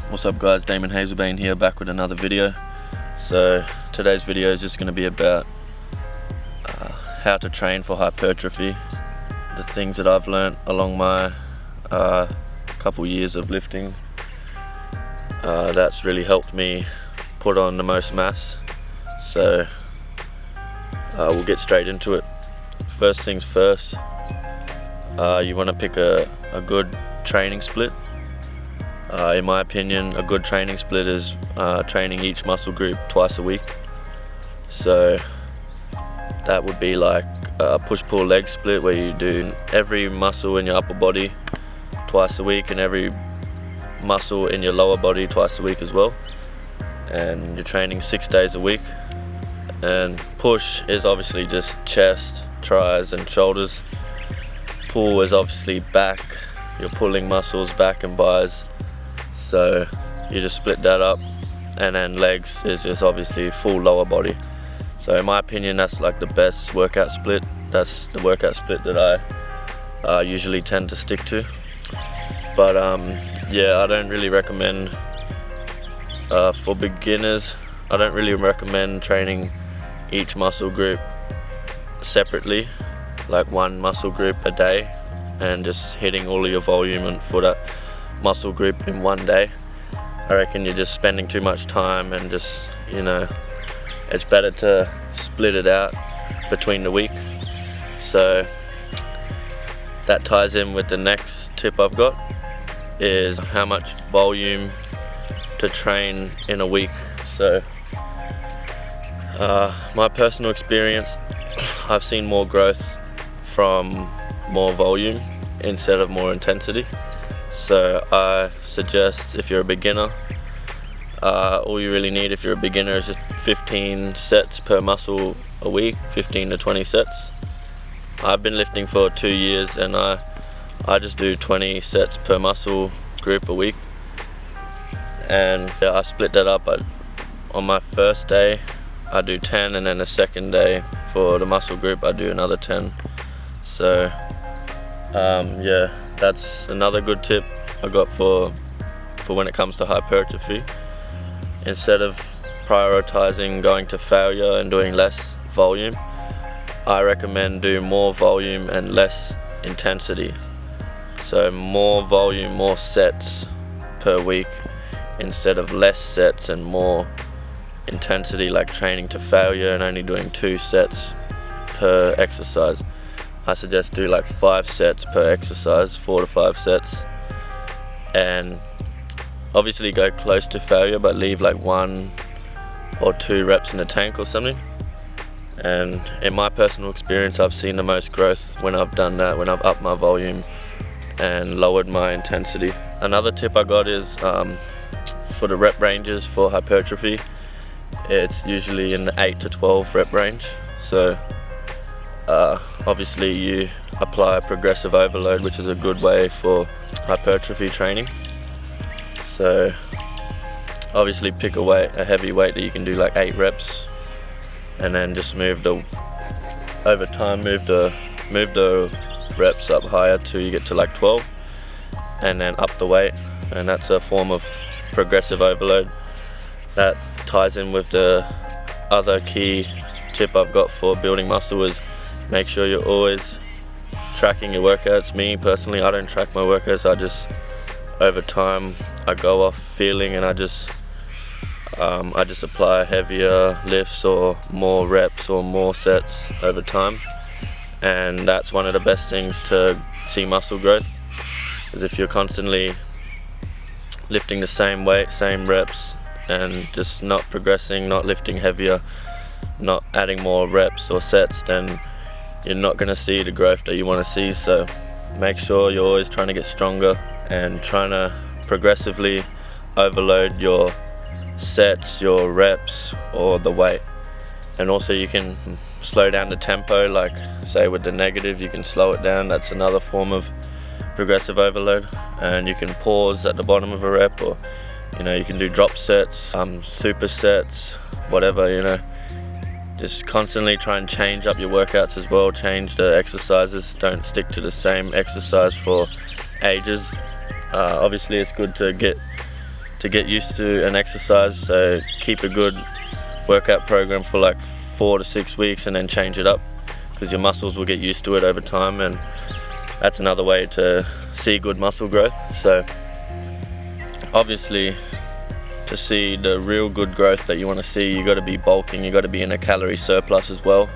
What's up guys, Damon Hazelbane here, back with another video. So today's video is just going to be about how to train for hypertrophy, the things that I've learnt along my couple years of lifting that's really helped me put on the most mass. So we'll get straight into it. First things first, you want to pick a good training split. In my opinion, a good training split is training each muscle group twice a week. So that would be like a push-pull leg split where you do every muscle in your upper body twice a week and every muscle in your lower body twice a week as well. And you're training 6 days a week. And push is obviously just chest, tris and shoulders. Pull is obviously back, you're pulling muscles, back and bis. So you just split that up, and then legs is just obviously full lower body. So in my opinion, that's like the best workout split. That's the workout split that I usually tend to stick to. But yeah, I don't really recommend for beginners. I don't really recommend training each muscle group separately, like one muscle group a day, and just hitting all of your volume and for that muscle group in one day. I reckon you're just spending too much time, and just, you know, it's better to split it out between the week. So that ties in with the next tip I've got, is how much volume to train in a week. So my personal experience, I've seen more growth from more volume instead of more intensity. So I suggest, if you're a beginner, all you really need if you're a beginner is just 15 sets per muscle a week, 15 to 20 sets. I've been lifting for 2 years and I just do 20 sets per muscle group a week. And I split that up. On my first day I do 10, and then the second day for the muscle group I do another 10. So yeah, that's another good tip I got for when it comes to hypertrophy. Instead of prioritizing going to failure and doing less volume, I recommend doing more volume and less intensity. So more volume, more sets per week, instead of less sets and more intensity, like training to failure and only doing 2 sets per exercise. I suggest do like 5 sets per exercise, 4 to 5 sets, and obviously go close to failure, but leave like 1 or 2 reps in the tank or something. And in my personal experience, I've seen the most growth when I've done that, when I've upped my volume and lowered my intensity. Another tip I got is for the rep ranges for hypertrophy, it's usually in the 8 to 12 rep range. So obviously you apply progressive overload, which is a good way for hypertrophy training. So obviously pick a heavy weight that you can do like 8 reps, and then just over time move the reps up higher till you get to like 12, and then up the weight. And that's a form of progressive overload. That ties in with the other key tip I've got for building muscle, is make sure you're always tracking your workouts. Me personally, I don't track my workouts. I just, over time, I go off feeling, and I just apply heavier lifts or more reps or more sets over time. And that's one of the best things to see muscle growth, is if you're constantly lifting the same weight, same reps, and just not progressing, not lifting heavier, not adding more reps or sets, then you're not going to see the growth that you want to see. So make sure you're always trying to get stronger and trying to progressively overload your sets, your reps, or the weight. And also you can slow down the tempo, like say with the negative you can slow it down. That's another form of progressive overload. And you can pause at the bottom of a rep, or you can do drop sets, supersets, whatever. Just constantly try and change up your workouts as well, change the exercises. Don't stick to the same exercise for ages. Obviously it's good to get to get used to an exercise, so keep a good workout program for like 4 to 6 weeks and then change it up, because your muscles will get used to it over time, and that's another way to see good muscle growth. So obviously, to see the real good growth that you want to see, you got to be bulking, you got to be in a calorie surplus as well.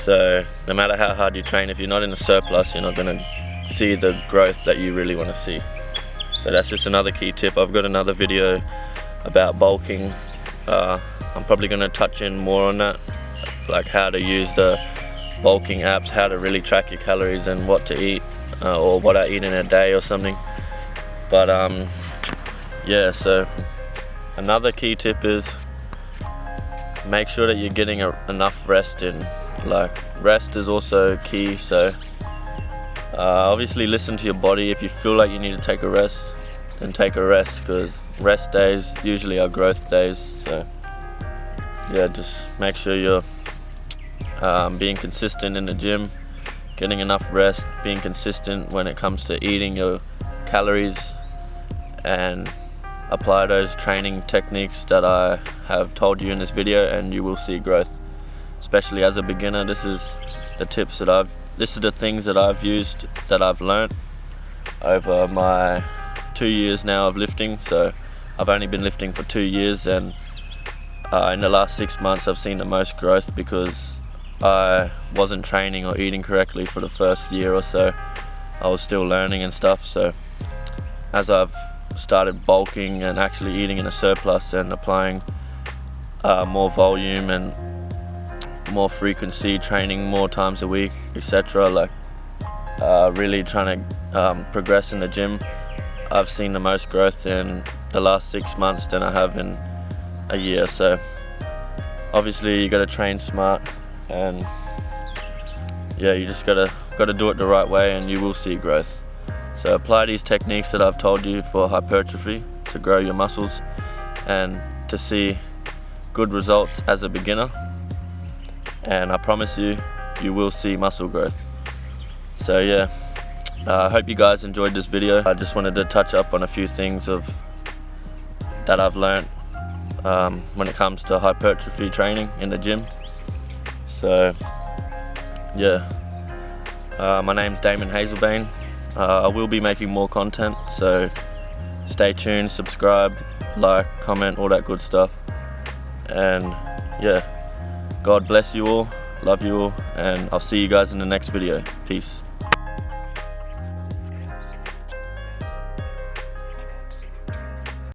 So no matter how hard you train, if you're not in a surplus, you're not going to see the growth that you really want to see. So that's just another key tip. I've got another video about bulking. I'm probably going to touch in more on that, like how to use the bulking apps, how to really track your calories and what to eat, or what I eat in a day or something. But yeah, so another key tip is make sure that you're getting enough rest in. Like, rest is also key, so obviously listen to your body. If you feel like you need to take a rest, then take a rest, because rest days usually are growth days. So yeah, just make sure you're being consistent in the gym, getting enough rest, being consistent when it comes to eating your calories, and apply those training techniques that I have told you in this video, and you will see growth. Especially as a beginner, this is the things that I've used, that I've learnt over my 2 years now of lifting. So I've only been lifting for 2 years, and in the last 6 months I've seen the most growth, because I wasn't training or eating correctly for the first year or so. I was still learning and stuff. So as I've started bulking and actually eating in a surplus and applying more volume and more frequency, training more times a week, etc., like really trying to progress in the gym, I've seen the most growth in the last 6 months than I have in a year. So obviously you got to train smart, and yeah, you just gotta do it the right way, and you will see growth. So apply these techniques that I've told you for hypertrophy to grow your muscles and to see good results as a beginner, and I promise you, you will see muscle growth. So yeah, I hope you guys enjoyed this video. I just wanted to touch up on a few things that I've learned when it comes to hypertrophy training in the gym. So yeah, my name's Damon Hazelbane. I will be making more content, so stay tuned, subscribe, like, comment, all that good stuff. And yeah, God bless you all, love you all, and I'll see you guys in the next video. Peace.